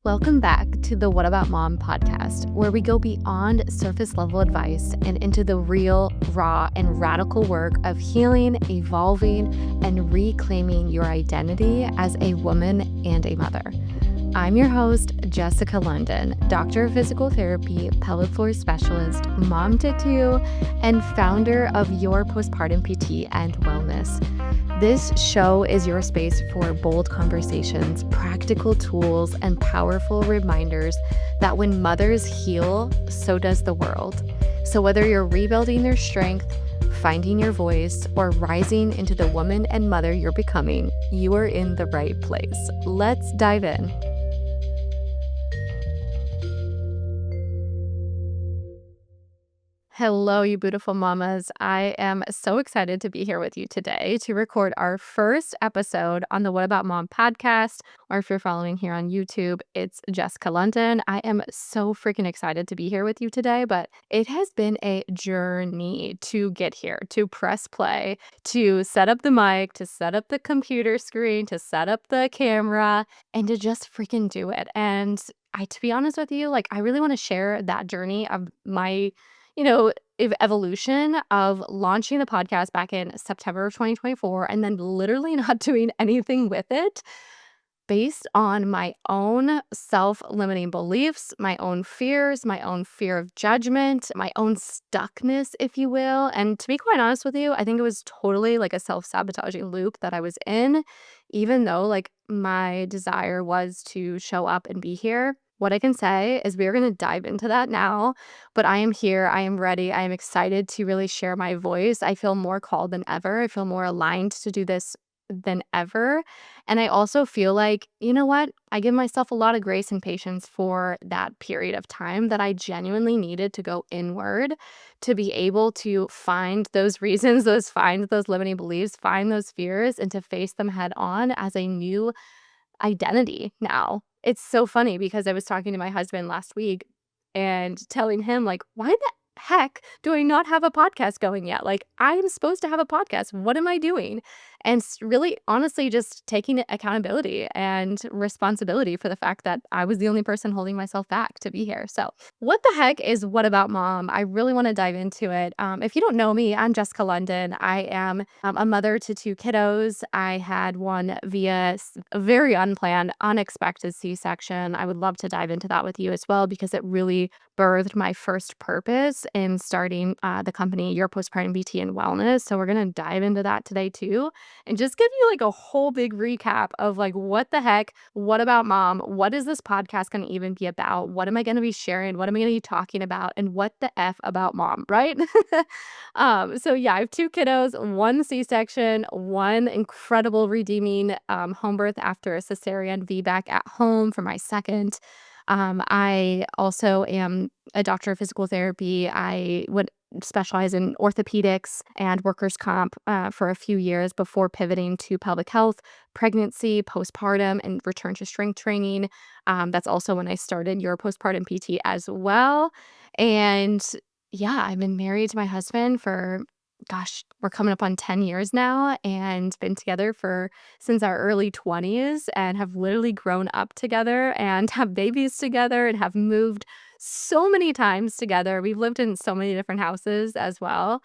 Welcome back to the What About Mom podcast, where we go beyond surface level advice and into the real, raw, and radical work of healing, evolving, and reclaiming your identity as a woman and a mother. I'm your host, Jessica London, doctor of physical therapy, pelvic floor specialist, mom to two, and founder of Your Postpartum PT and Wellness. This show is your space for bold conversations, practical tools, and powerful reminders that when mothers heal, so does the world. So whether you're rebuilding your strength, finding your voice, or rising into the woman and mother you're becoming, you are in the right place. Let's dive in. Hello, you beautiful mamas. I am so excited to be here with you today to record our first episode on the What About Mom podcast, or if you're following here on YouTube, it's Jessica London. I am so freaking excited to be here with you today, but it has been a journey to get here, to press play, to set up the mic, to set up the computer screen, to set up the camera, and to just freaking do it. And to be honest with you, I really want to share that journey of my evolution of launching the podcast back in September of 2024 and then literally not doing anything with it based on my own self-limiting beliefs, my own fears, my own fear of judgment, my own stuckness, if you will. And to be quite honest with you, I think it was totally like a self-sabotaging loop that I was in, even though my desire was to show up and be here. What I can say is we are going to dive into that now, but I am here. I am ready. I am excited to really share my voice. I feel more called than ever. I feel more aligned to do this than ever. And I also feel like, you know what? I give myself a lot of grace and patience for that period of time that I genuinely needed to go inward to be able to find those reasons, find those limiting beliefs, find those fears, and to face them head on as a new identity now. It's so funny because I was talking to my husband last week and telling him why the heck do I not have a podcast going yet? I'm supposed to have a podcast. What am I doing? And really honestly just taking accountability and responsibility for the fact that I was the only person holding myself back to be here. So what the heck is What About Mom? I really want to dive into it. If you don't know me, I'm Jessica London. I am a mother to two kiddos. I had one via a very unplanned, unexpected C-section. I would love to dive into that with you as well because it really birthed my first purpose in starting the company Your Postpartum PT and Wellness. So we're going to dive into that today too and just give you a whole big recap of what the heck, what about mom? What is this podcast going to even be about? What am I going to be sharing? What am I going to be talking about? And what the F about mom, right? So yeah, I have two kiddos, one C-section, one incredible redeeming home birth after a cesarean VBAC at home for my second. I also am a doctor of physical therapy. I would specialize in orthopedics and workers' comp for a few years before pivoting to pelvic health, pregnancy, postpartum, and return to strength training. That's also when I started Your Postpartum PT as well. And yeah, I've been married to my husband for, gosh, we're coming up on 10 years now and been together since our early 20s and have literally grown up together and have babies together and have moved so many times together. We've lived in so many different houses as well.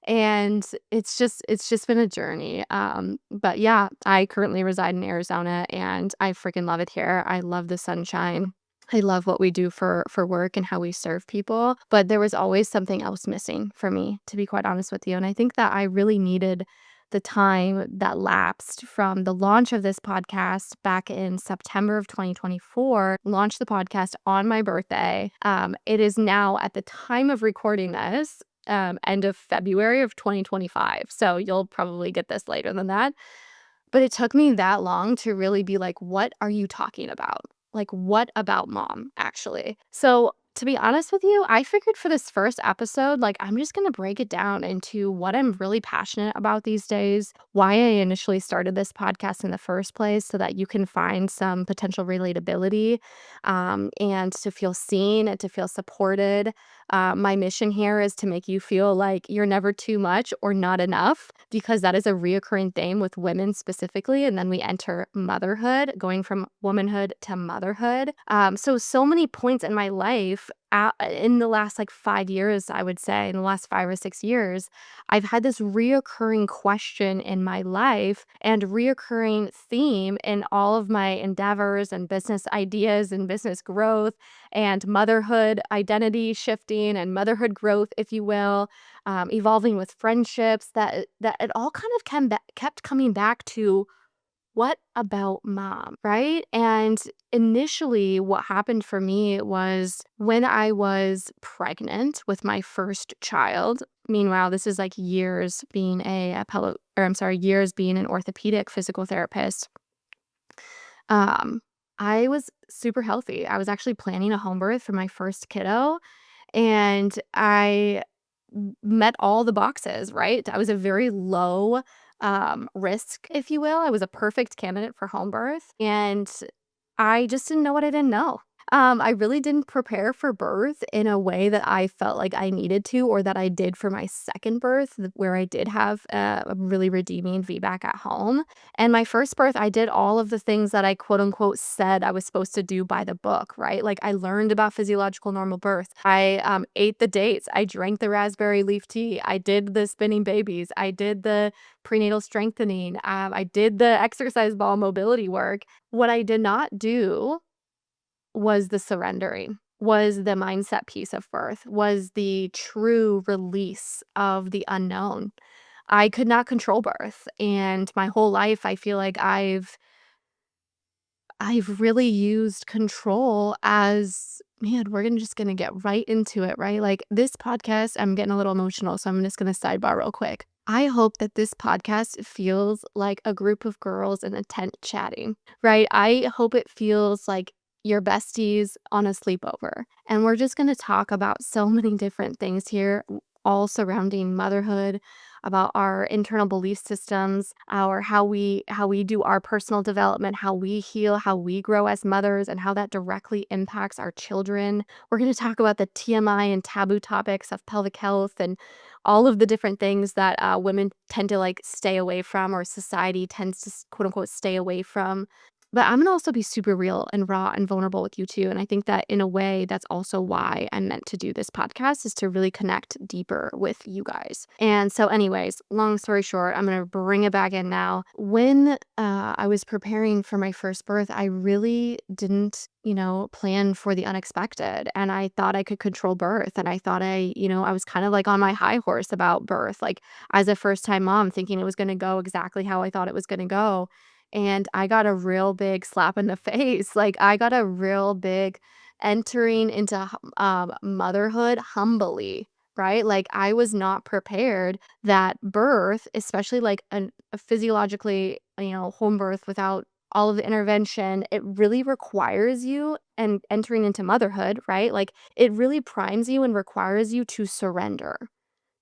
And it's just been a journey. But yeah, I currently reside in Arizona and I freaking love it here. I love the sunshine. I love what we do for work and how we serve people, but there was always something else missing for me, to be quite honest with you. And I think that I really needed the time that lapsed from the launch of this podcast back in September of 2024, launched the podcast on my birthday. It is now at the time of recording this, end of February of 2025. So you'll probably get this later than that. But it took me that long to really be what are you talking about? What about mom, actually? So To be honest with you, I figured for this first episode, like, I'm just gonna break it down into what I'm really passionate about these days, why I initially started this podcast in the first place, so that you can find some potential relatability, and to feel seen and to feel supported. My mission here is to make you feel like you're never too much or not enough, because that is a reoccurring theme with women specifically. And then we enter motherhood, going from womanhood to motherhood. So many points in my life in the last like 5 years, I would say, in the last 5 or 6 years, I've had this reoccurring question in my life and reoccurring theme in all of my endeavors and business ideas and business growth and motherhood identity shifting and motherhood growth, if you will, evolving with friendships. That it all kind of kept coming back to what about mom, right? And initially, what happened for me was when I was pregnant with my first child. Meanwhile, this is like years being years being an orthopedic physical therapist. Um, I was super healthy. I was actually planning a home birth for my first kiddo, and I met all the boxes, right? I was a very low risk, if you will. I was a perfect candidate for home birth, and I just didn't know what I didn't know. I really didn't prepare for birth in a way that I felt like I needed to, or that I did for my second birth, where I did have a really redeeming VBAC at home. And my first birth, I did all of the things that I quote unquote said I was supposed to do by the book, right? Like I learned about physiological normal birth. I ate the dates. I drank the raspberry leaf tea. I did the spinning babies. I did the prenatal strengthening. I did the exercise ball mobility work. What I did not do was the surrendering, was the mindset piece of birth, was the true release of the unknown. I could not control birth, and my whole life, I feel like I've really used control as man, we're gonna get right into it, right? Like, this podcast I'm getting a little emotional, so I'm just gonna sidebar real quick. I hope that this podcast feels like a group of girls in a tent chatting, right? I hope it feels like your besties on a sleepover, and we're just gonna talk about so many different things here, all surrounding motherhood, about our internal belief systems, our how we do our personal development, how we heal, how we grow as mothers, and how that directly impacts our children. We're going to talk about the TMI and taboo topics of pelvic health and all of the different things that women tend to like stay away from, or society tends to quote unquote stay away from. But I'm gonna also be super real and raw and vulnerable with you too. And I think that in a way, that's also why I'm meant to do this podcast, is to really connect deeper with you guys. And so, anyways, long story short, I'm gonna bring it back in now. When I was preparing for my first birth, I really didn't, plan for the unexpected. And I thought I could control birth. And I thought I was kind of like on my high horse about birth, like as a first time mom, thinking it was gonna go exactly how I thought it was gonna go. And I got a real big slap in the face. Like, I got a real big entering into motherhood humbly, right? Like, I was not prepared that birth, especially like a physiologically, home birth without all of the intervention, it really requires you, and entering into motherhood, right? Like, it really primes you and requires you to surrender,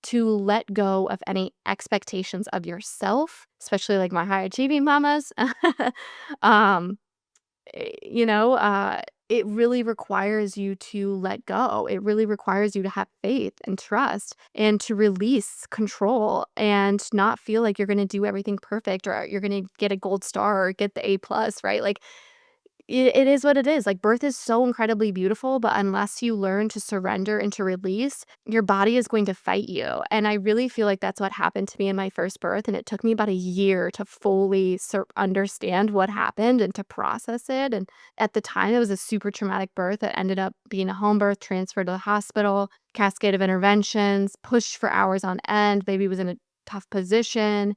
to let go of any expectations of yourself, especially like my high achieving mamas. um, you know, it really requires you to let go. It really requires you to have faith and trust and to release control and not feel like you're going to do everything perfect, or you're going to get a gold star or get the A plus, right? Like, it is what it is. Like, birth is so incredibly beautiful, but unless you learn to surrender and to release, your body is going to fight you. And I really feel like that's what happened to me in my first birth. And it took me about a year to fully understand what happened and to process it. And at the time, it was a super traumatic birth that ended up being a home birth, transferred to the hospital, cascade of interventions, pushed for hours on end. Baby was in a tough position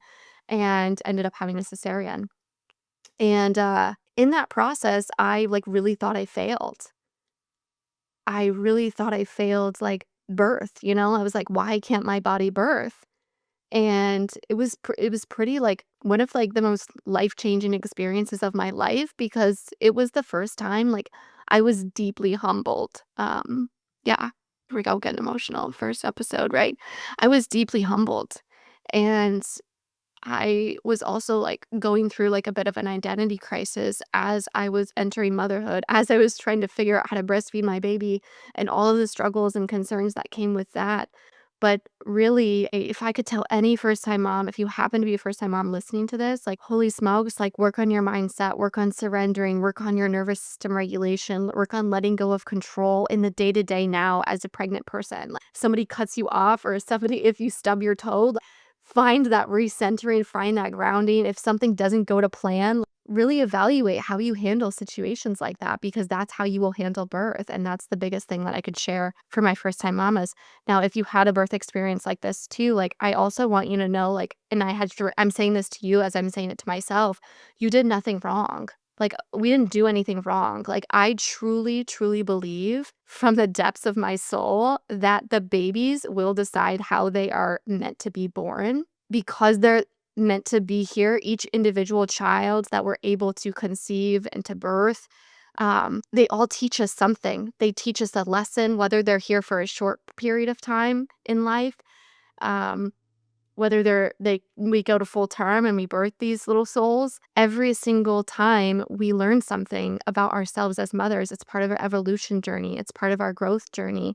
and ended up having a cesarean. And, in that process, I, like, really thought I failed. I really thought I failed, like, birth, you know? I was like, "Why can't my body birth?" And it was pretty, like, one of, like, the most life-changing experiences of my life, because it was the first time, like, I was deeply humbled. Yeah. Here we go, getting emotional. First episode, right? I was deeply humbled. And I was also like going through like a bit of an identity crisis as I was entering motherhood, as I was trying to figure out how to breastfeed my baby and all of the struggles and concerns that came with that. But really, if I could tell any first time mom, if you happen to be a first time mom listening to this, like, holy smokes, like, work on your mindset, work on surrendering, work on your nervous system regulation, work on letting go of control in the day to day now as a pregnant person. Like, somebody cuts you off, or somebody, if you stub your toe, find that recentering, find that grounding. If something doesn't go to plan, really evaluate how you handle situations like that, because that's how you will handle birth. And that's the biggest thing that I could share for my first time mamas. Now, if you had a birth experience like this too, like, I also want you to know, like, and I'm saying this to you as I'm saying it to myself, you did nothing wrong. Like, we didn't do anything wrong. Like, I truly, truly believe from the depths of my soul that the babies will decide how they are meant to be born, because they're meant to be here. Each individual child that we're able to conceive and to birth, they all teach us something. They teach us a lesson, whether they're here for a short period of time in life, um, whether we go to full term and we birth these little souls. Every single time we learn something about ourselves as mothers. It's part of our evolution journey. It's part of our growth journey.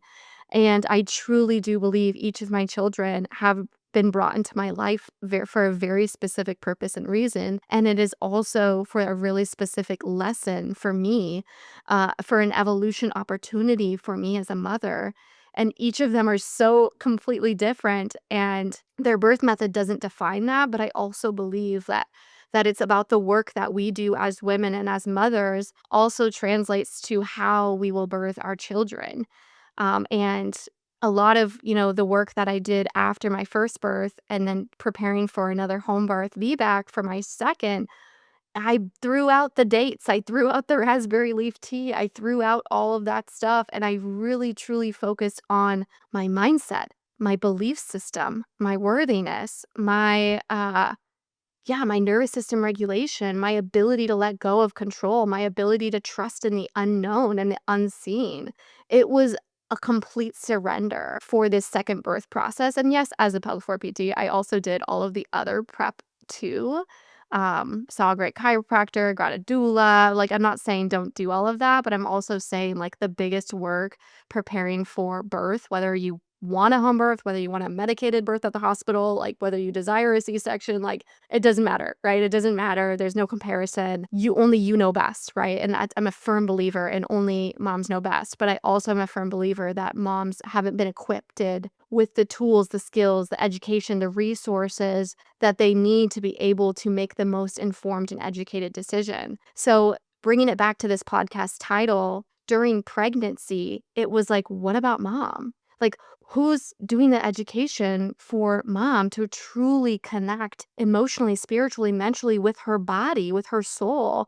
And I truly do believe each of my children have been brought into my life for a very specific purpose and reason. And it is also for a really specific lesson for me, for an evolution opportunity for me as a mother. And each of them are so completely different, and their birth method doesn't define that. But I also believe that it's about the work that we do as women and as mothers also translates to how we will birth our children. And a lot of, the work that I did after my first birth and then preparing for another home birth VBAC for my second, I threw out the dates, I threw out the raspberry leaf tea, I threw out all of that stuff, and I really truly focused on my mindset, my belief system, my worthiness, my nervous system regulation, my ability to let go of control, my ability to trust in the unknown and the unseen. It was a complete surrender for this second birth process. And yes, as a pelvic floor PT, I also did all of the other prep too. Saw a great chiropractor, got a doula. Like, I'm not saying don't do all of that, but I'm also saying, like, the biggest work preparing for birth, whether you want a home birth, whether you want a medicated birth at the hospital, like whether you desire a C-section, like, it doesn't matter, right? It doesn't matter. There's no comparison. You know best, right? And I'm a firm believer in only moms know best. But I also am a firm believer that moms haven't been equipped with the tools, the skills, the education, the resources that they need to be able to make the most informed and educated decision. So, bringing it back to this podcast title, during pregnancy, it was like, what about mom? Like, who's doing the education for mom to truly connect emotionally, spiritually, mentally with her body, with her soul,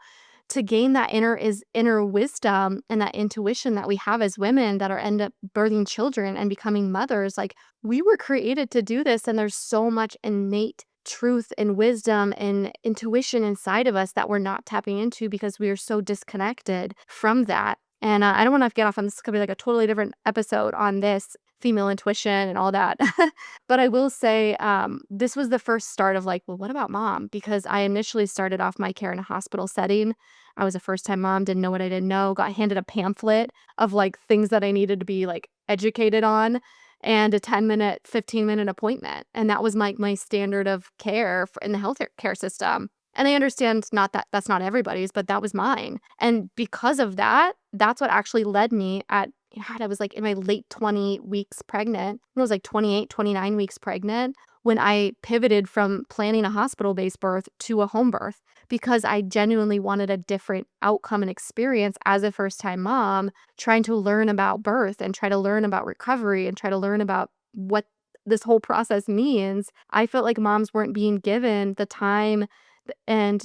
to gain that inner wisdom and that intuition that we have as women that are end up birthing children and becoming mothers. Like, we were created to do this, and there's so much innate truth and wisdom and intuition inside of us that we're not tapping into because we are so disconnected from that. And I don't want to get off on this. Could be like a totally different episode on this female intuition and all that. But I will say, this was the first start of like, well, what about mom? Because I initially started off my care in a hospital setting. I was a first time mom, didn't know what I didn't know, got handed a pamphlet of like things that I needed to be like educated on, and a 10-minute, 15-minute appointment. And that was my standard of care in the healthcare care system. And I understand not that that's not everybody's, but that was mine. And because of that, that's what actually led me God, I was like in my late 20 weeks pregnant. I was like 28, 29 weeks pregnant when I pivoted from planning a hospital-based birth to a home birth, because I genuinely wanted a different outcome and experience as a first-time mom, trying to learn about birth and try to learn about recovery and try to learn about what this whole process means. I felt like moms weren't being given the time and,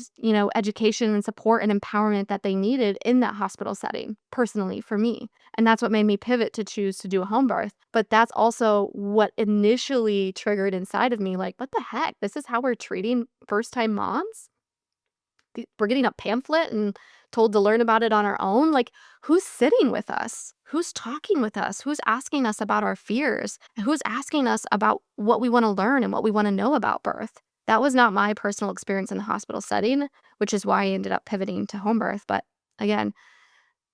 education and support and empowerment that they needed in that hospital setting, personally for me. And that's what made me pivot to choose to do a home birth. But that's also what initially triggered inside of me, like, what the heck? This is how we're treating first time moms? we're getting a pamphlet and told to learn about it on our own. Like, who's sitting with us? Who's talking with us? Who's asking us about our fears? Who's asking us about what we want to learn and what we want to know about birth? That was not my personal experience in the hospital setting, which is why I ended up pivoting to home birth. But again,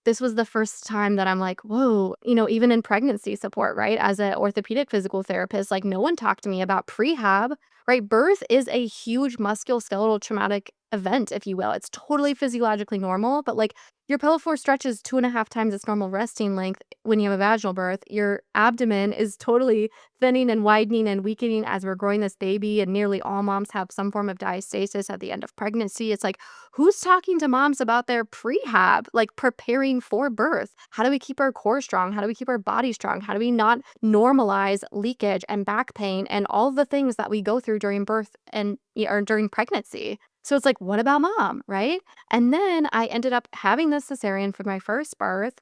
this was the first time that I'm like, whoa, even in pregnancy support, right? As an orthopedic physical therapist, like no one talked to me about prehab, right? Birth is a huge musculoskeletal traumatic event, if you will. It's totally physiologically normal, but like your pelvic floor stretches 2.5 times its normal resting length when you have a vaginal birth. Your abdomen is totally thinning and widening and weakening as we're growing this baby, and nearly all moms have some form of diastasis at the end of pregnancy. It's like, who's talking to moms about their prehab, like preparing for birth? How do we keep our core strong? How do we keep our body strong? How do we not normalize leakage and back pain and all the things that we go through during birth and or during pregnancy? So it's like, what about mom, right? And then I ended up having the cesarean for my first birth.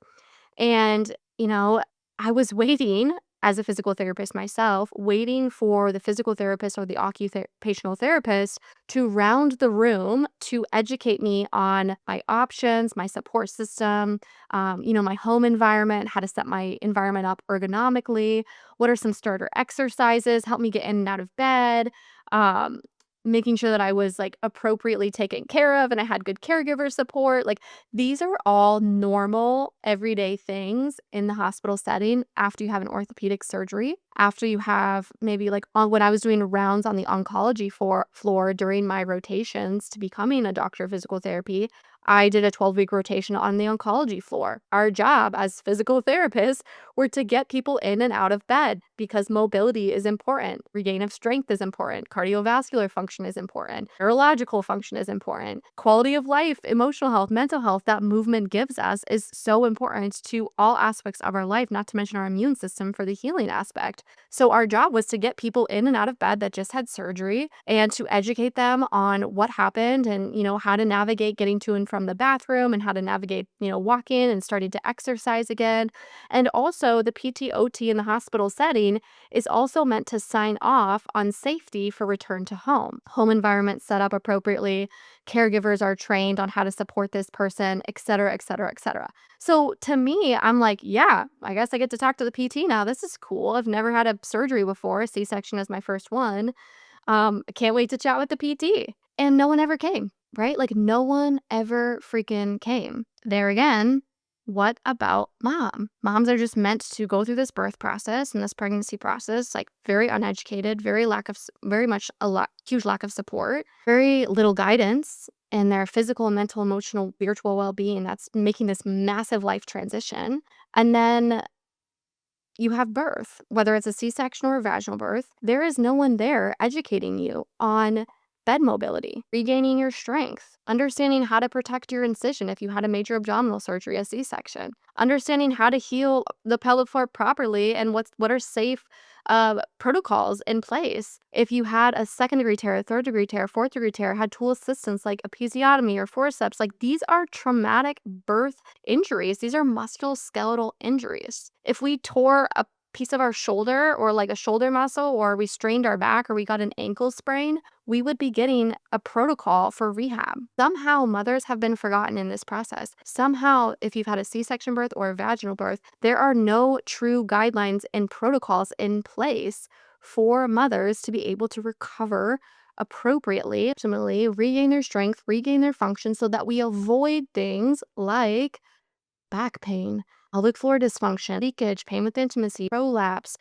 And, I was waiting as a physical therapist myself, waiting for the physical therapist or the occupational therapist to round the room to educate me on my options, my support system, my home environment, how to set my environment up ergonomically, what are some starter exercises, help me get in and out of bed, um, making sure that I was like appropriately taken care of and I had good caregiver support. Like, these are all normal, everyday things in the hospital setting after you have an orthopedic surgery, after you have maybe like when I was doing rounds on the oncology floor during my rotations to becoming a doctor of physical therapy. I did a 12-week rotation on the oncology floor. Our job as physical therapists were to get people in and out of bed because mobility is important. Regain of strength is important. Cardiovascular function is important. Neurological function is important. Quality of life, emotional health, mental health that movement gives us is so important to all aspects of our life, not to mention our immune system for the healing aspect. So our job was to get people in and out of bed that just had surgery and to educate them on what happened and, how to navigate getting to and from the bathroom and how to navigate, walking and starting to exercise again. And also the PTOT in the hospital setting is also meant to sign off on safety for return to home. Home environment set up appropriately, caregivers are trained on how to support this person, et cetera, et cetera, et cetera. So to me, I'm like, yeah, I guess I get to talk to the PT now. This is cool. I've never had a surgery before. C-section is my first one. I can't wait to chat with the PT. And no one ever came, right? Like no one ever freaking came. There again, what about mom? Moms are just meant to go through this birth process and this pregnancy process, like very uneducated, very much huge lack of support, very little guidance in their physical, mental, emotional, spiritual well-being. That's making this massive life transition. And then you have birth, whether it's a C-section or a vaginal birth, there is no one there educating you on bed mobility, regaining your strength, understanding how to protect your incision if you had a major abdominal surgery, a C-section, understanding how to heal the pelvic floor properly and what are safe protocols in place. If you had a second-degree tear, a third-degree tear, fourth-degree tear, had tool assistance like episiotomy or forceps, like these are traumatic birth injuries. These are musculoskeletal injuries. If we tore a piece of our shoulder or like a shoulder muscle, or we strained our back, or we got an ankle sprain, we would be getting a protocol for rehab. Somehow mothers have been forgotten in this process. Somehow, if you've had a C-section birth or a vaginal birth, there are no true guidelines and protocols in place for mothers to be able to recover appropriately, ultimately regain their strength, regain their function, so that we avoid things like back pain, pelvic floor dysfunction, leakage, pain with intimacy, prolapse,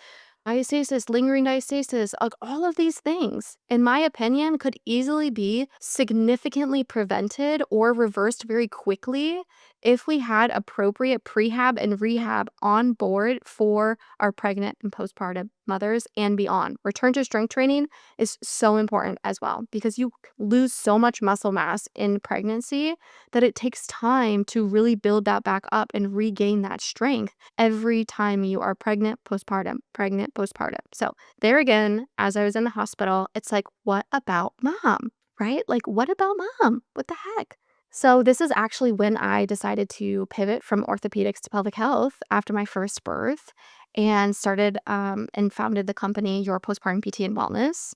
diastasis, lingering diastasis, like all of these things, in my opinion, could easily be significantly prevented or reversed very quickly if we had appropriate prehab and rehab on board for our pregnant and postpartum mothers and beyond. Return to strength training is so important as well because you lose so much muscle mass in pregnancy that it takes time to really build that back up and regain that strength every time you are pregnant, postpartum, pregnant, postpartum. So there again, as I was in the hospital, it's like, what about mom, right? Like, what about mom? What the heck? So this is actually when I decided to pivot from orthopedics to pelvic health after my first birth and started and founded the company Your Postpartum PT and Wellness.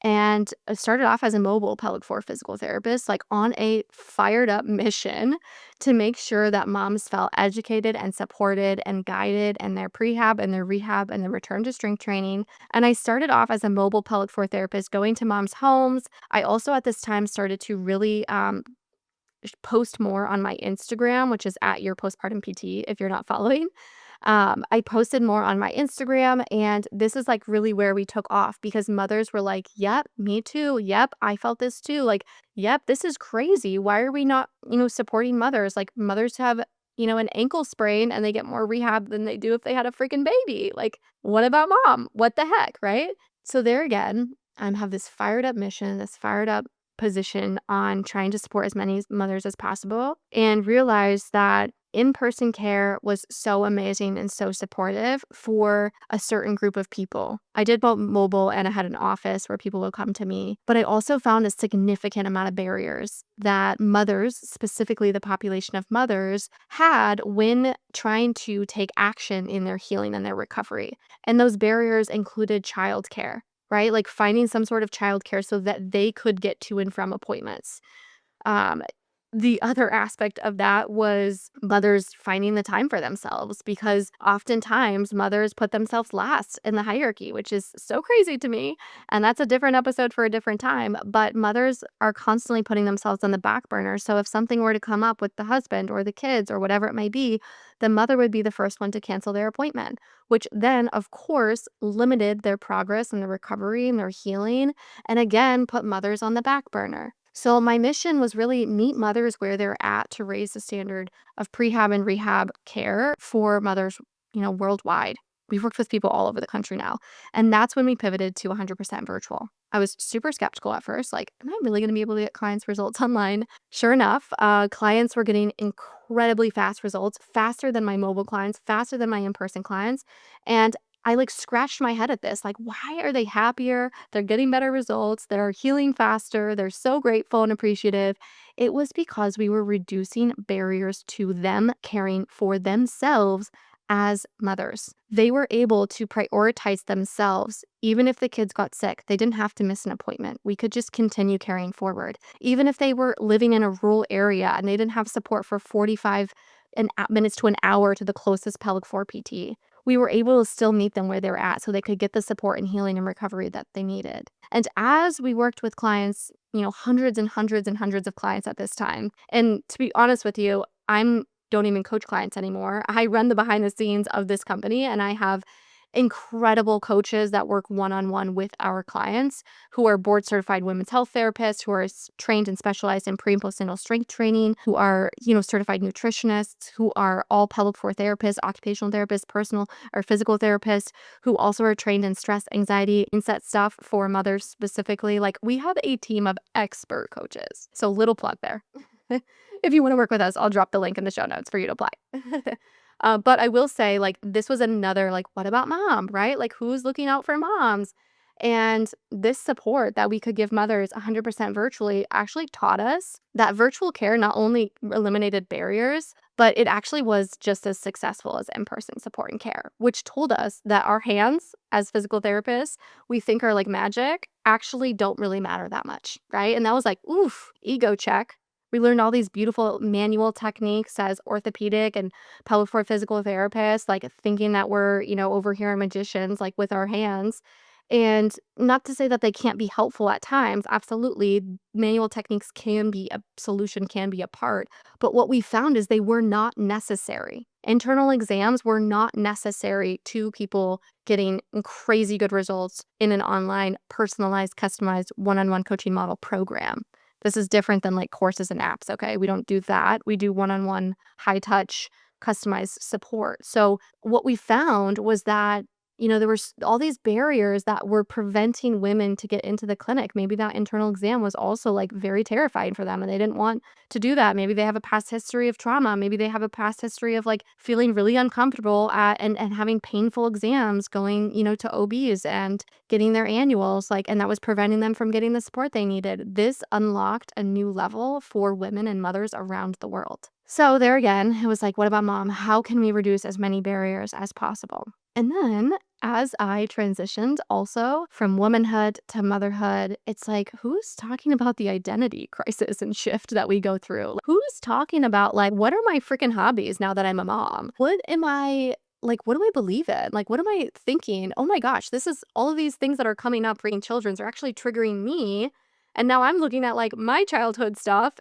and I started off as a mobile pelvic floor physical therapist, like on a fired up mission to make sure that moms felt educated and supported and guided in their prehab and their rehab and their return to strength training. And I started off as a mobile pelvic floor therapist going to moms' homes. I also at this time started to really post more on my Instagram, which is at your postpartum PT if you're not following. I posted more on my Instagram, and this is like really where we took off because mothers were like, yep, me too. Yep, I felt this too. Like, yep, this is crazy. Why are we not, supporting mothers? Like, mothers have, an ankle sprain and they get more rehab than they do if they had a freaking baby. Like, what about mom? What the heck, right? So, there again, I have this fired up mission, this fired up position on trying to support as many mothers as possible and realized that in-person care was so amazing and so supportive for a certain group of people. I did both mobile and I had an office where people would come to me, but I also found a significant amount of barriers that mothers, specifically the population of mothers, had when trying to take action in their healing and their recovery. And those barriers included childcare, right? Like finding some sort of childcare so that they could get to and from appointments. Um, the other aspect of that was mothers finding the time for themselves because oftentimes mothers put themselves last in the hierarchy, which is so crazy to me. And that's a different episode for a different time. But mothers are constantly putting themselves on the back burner. So if something were to come up with the husband or the kids or whatever it may be, the mother would be the first one to cancel their appointment, which then, of course, limited their progress and their recovery and their healing. And again, put mothers on the back burner. So my mission was really meet mothers where they're at to raise the standard of prehab and rehab care for mothers, worldwide. We've worked with people all over the country now. And that's when we pivoted to 100% virtual. I was super skeptical at first, like, am I really going to be able to get clients' results online? Sure enough, clients were getting incredibly fast results, faster than my mobile clients, faster than my in-person clients. And I like scratched my head at this. Like, why are they happier? They're getting better results. They're healing faster. They're so grateful and appreciative. It was because we were reducing barriers to them caring for themselves as mothers. They were able to prioritize themselves. Even if the kids got sick, they didn't have to miss an appointment. We could just continue carrying forward. Even if they were living in a rural area and they didn't have support for 45 minutes to an hour to the closest pelvic floor PT, we were able to still meet them where they were at so they could get the support and healing and recovery that they needed. And as we worked with clients, hundreds and hundreds and hundreds of clients at this time. And to be honest with you, I don't even coach clients anymore. I run the behind the scenes of this company and I have incredible coaches that work one-on-one with our clients who are board certified women's health therapists, who are trained and specialized in pre and postnatal strength training, who are, certified nutritionists, who are all pelvic floor therapists, occupational therapists, personal or physical therapists, who also are trained in stress, anxiety, mindset stuff for mothers specifically. Like we have a team of expert coaches. So little plug there. If you want to work with us, I'll drop the link in the show notes for you to apply. But I will say, like, this was another, like, what about mom, right? Like, who's looking out for moms? And this support that we could give mothers 100% virtually actually taught us that virtual care not only eliminated barriers, but it actually was just as successful as in-person support and care, which told us that our hands as physical therapists, we think are like magic, actually don't really matter that much, right? And that was like, oof, ego check. We learned all these beautiful manual techniques as orthopedic and pelvic floor physical therapists, like thinking that we're, over here magicians, like with our hands. And not to say that they can't be helpful at times. Absolutely. Manual techniques can be a solution, can be a part. But what we found is they were not necessary. Internal exams were not necessary to people getting crazy good results in an online, personalized, customized one-on-one coaching model program. This is different than like courses and apps, okay? We don't do that. We do one-on-one, high-touch, customized support. So what we found was that, there were all these barriers that were preventing women to get into the clinic. Maybe that internal exam was also like very terrifying for them and they didn't want to do that. Maybe they have a past history of trauma. Maybe they have a past history of like feeling really uncomfortable and having painful exams going, to OBs and getting their annuals, like, and that was preventing them from getting the support they needed. This unlocked a new level for women and mothers around the world. So there again, it was like, what about mom? How can we reduce as many barriers as possible? And then As I transitioned also from womanhood to motherhood, it's like, who's talking about the identity crisis and shift that we go through? Who's talking about, like, what are my freaking hobbies now that I'm a mom? What do I believe in? Like, what am I thinking? Oh my gosh, this is all of these things that are coming up for children's are actually triggering me. And now I'm looking at like my childhood stuff.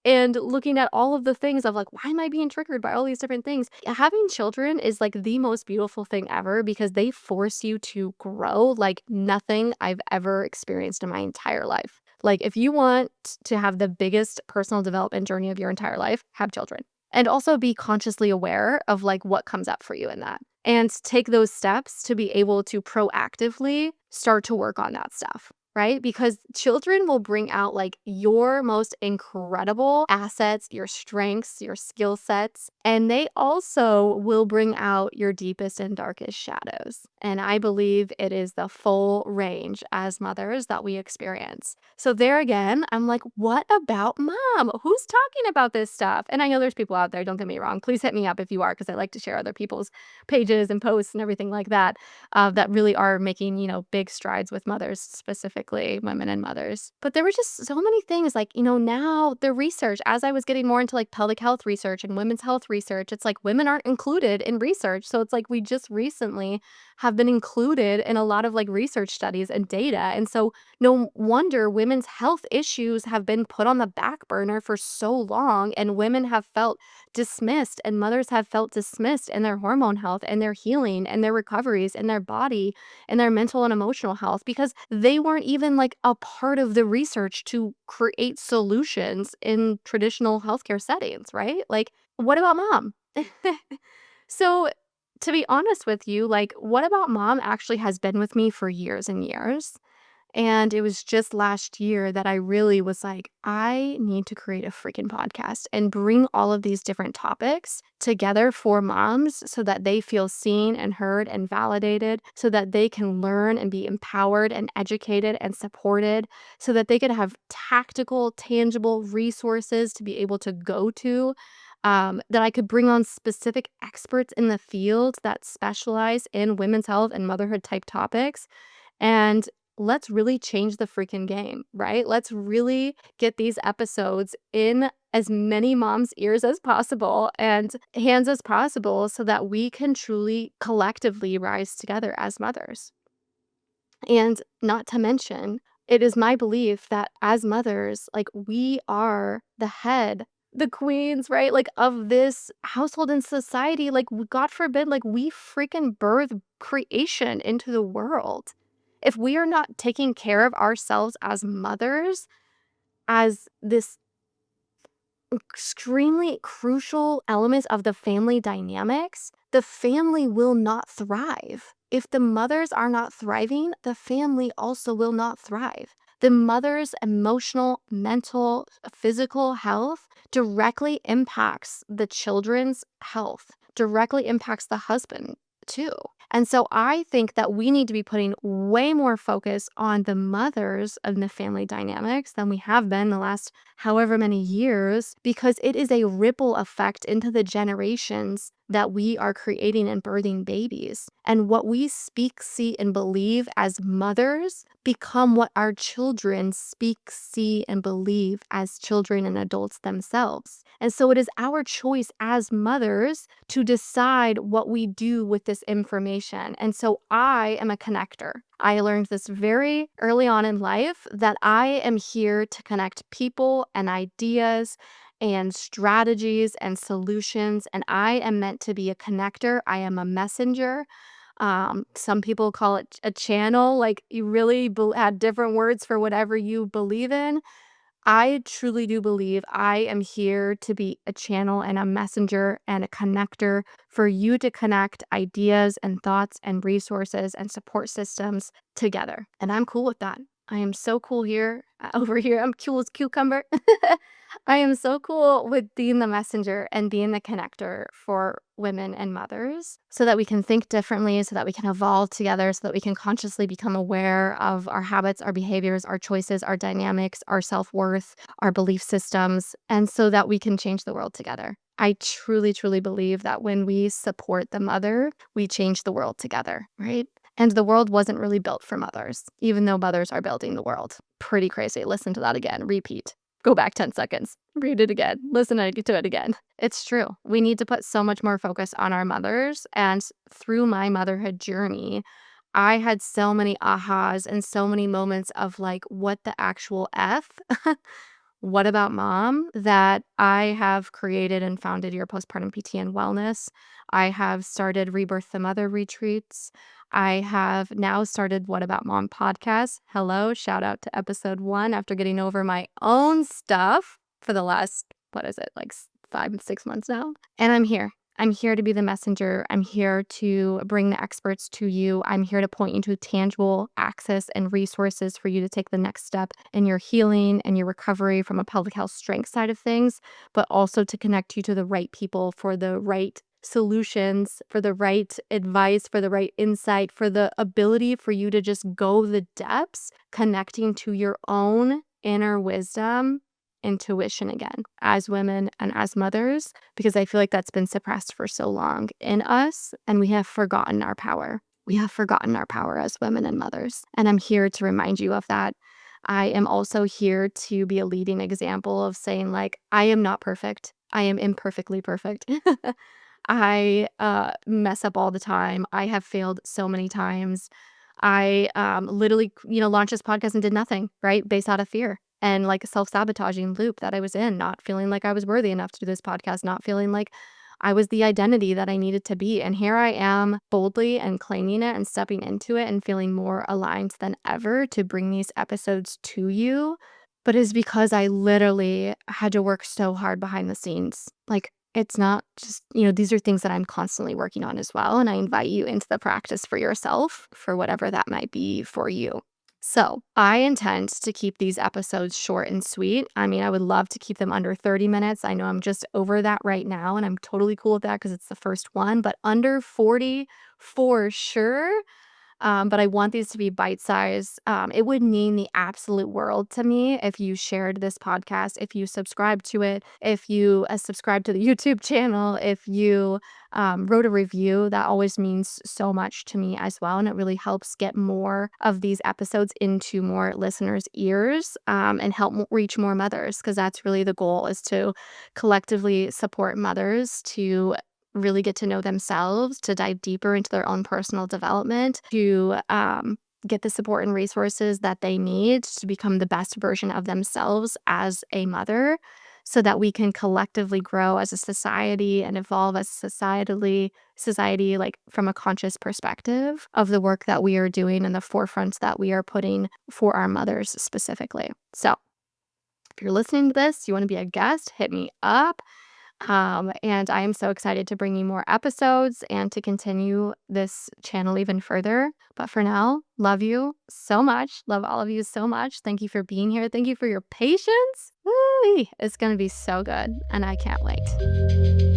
And looking at all of the things of like, why am I being triggered by all these different things? Having children is like the most beautiful thing ever because they force you to grow like nothing I've ever experienced in my entire life. Like, if you want to have the biggest personal development journey of your entire life, have children. And also be consciously aware of like what comes up for you in that. And take those steps to be able to proactively start to work on that stuff. Right? Because children will bring out like your most incredible assets, your strengths, your skill sets, and they also will bring out your deepest and darkest shadows. And I believe it is the full range as mothers that we experience. So, there again, I'm like, what about mom? Who's talking about this stuff? And I know there's people out there, don't get me wrong. Please hit me up if you are, because I like to share other people's pages and posts and everything like that that really are making, big strides with mothers, specifically women and mothers. But there were just so many things like, now the research, as I was getting more into like pelvic health research and women's health research, it's like women aren't included in research. So it's like we just recently have been included in a lot of like research studies and data. And so no wonder women's health issues have been put on the back burner for so long, and women have felt dismissed and mothers have felt dismissed in their hormone health and their healing and their recoveries and their body and their mental and emotional health because they weren't even like a part of the research to create solutions in traditional healthcare settings, right? Like, what about mom? So, to be honest with you, like, what about mom actually has been with me for years and years. And it was just last year that I really was like, I need to create a freaking podcast and bring all of these different topics together for moms so that they feel seen and heard and validated, so that they can learn and be empowered and educated and supported, so that they could have tactical, tangible resources to be able to go to. That I could bring on specific experts in the field that specialize in women's health and motherhood type topics, and let's really change the freaking game, right? Let's really get these episodes in as many moms' ears as possible and hands as possible so that we can truly collectively rise together as mothers. And not to mention, it is my belief that as mothers, like we are the head, the queens, right? Like of this household and society. Like, God forbid, like we freaking birth creation into the world. If we are not taking care of ourselves as mothers, as this extremely crucial element of the family dynamics, the family will not thrive. If the mothers are not thriving, the family also will not thrive. The mother's emotional, mental, physical health directly impacts the children's health, directly impacts the husband too. And so I think that we need to be putting way more focus on the mothers of the family dynamics than we have been the last however many years, because it is a ripple effect into the generations that we are creating and birthing babies. And what we speak, see, and believe as mothers become what our children speak, see, and believe as children and adults themselves. And so it is our choice as mothers to decide what we do with this information. And so I am a connector. I learned this very early on in life that I am here to connect people and ideas and strategies and solutions. And I am meant to be a connector. I am a messenger. Some people call it a channel. Like, you really add different words for whatever you believe in. I truly do believe I am here to be a channel and a messenger and a connector for you to connect ideas and thoughts and resources and support systems together. And I'm cool with that. I am so cool here. Over here, I'm cool as cucumber. I am so cool with being the messenger and being the connector for women and mothers so that we can think differently, so that we can evolve together, so that we can consciously become aware of our habits, our behaviors, our choices, our dynamics, our self-worth, our belief systems, and so that we can change the world together. I truly, truly believe that when we support the mother, we change the world together, right? And the world wasn't really built for mothers, even though mothers are building the world. Pretty crazy. Listen to that again. Repeat. Go back 10 seconds. Read it again. Listen to it again. It's true. We need to put so much more focus on our mothers. And through my motherhood journey, I had so many ahas and so many moments of like, what the actual F? What about mom? That I have created and founded your postpartum PT and wellness. I have started Rebirth the Mother retreats. I have now started What About Mom podcast. Hello, shout out to episode 1 after getting over my own stuff for the last, what is it, like 5 and 6 months now. And I'm here. I'm here to be the messenger. I'm here to bring the experts to you. I'm here to point you to tangible access and resources for you to take the next step in your healing and your recovery from a pelvic health strength side of things, but also to connect you to the right people for the right solutions, for the right advice, for the right insight, for the ability for you to just go the depths, connecting to your own inner wisdom, intuition again, as women and as mothers, because I feel like that's been suppressed for so long in us, and we have forgotten our power. We have forgotten our power as women and mothers. And I'm here to remind you of that. I am also here to be a leading example of saying, like, I am not perfect. I am imperfectly perfect. I mess up all the time. I have failed so many times. I literally, launched this podcast and did nothing, right? Based out of fear and like a self-sabotaging loop that I was in, not feeling like I was worthy enough to do this podcast, not feeling like I was the identity that I needed to be. And here I am boldly and claiming it and stepping into it and feeling more aligned than ever to bring these episodes to you. But it's because I literally had to work so hard behind the scenes. Like, it's not just, these are things that I'm constantly working on as well. And I invite you into the practice for yourself, for whatever that might be for you. So I intend to keep these episodes short and sweet. I mean, I would love to keep them under 30 minutes. I know I'm just over that right now, and I'm totally cool with that because it's the first one, but under 40 for sure. But I want these to be bite-sized. It would mean the absolute world to me if you shared this podcast, if you subscribed to it, if you subscribed to the YouTube channel, if you wrote a review. That always means so much to me as well. And it really helps get more of these episodes into more listeners' ears and help reach more mothers, because that's really the goal, is to collectively support mothers to really get to know themselves, to dive deeper into their own personal development, to get the support and resources that they need to become the best version of themselves as a mother, so that we can collectively grow as a society and evolve as society, like from a conscious perspective of the work that we are doing and the forefront that we are putting for our mothers specifically. So if you're listening to this, you want to be a guest, hit me up. And I am so excited to bring you more episodes and to continue this channel even further. But for now, love you so much. Love all of you so much. Thank you for being here. Thank you for your patience. Woo-wee. It's going to be so good, and I can't wait.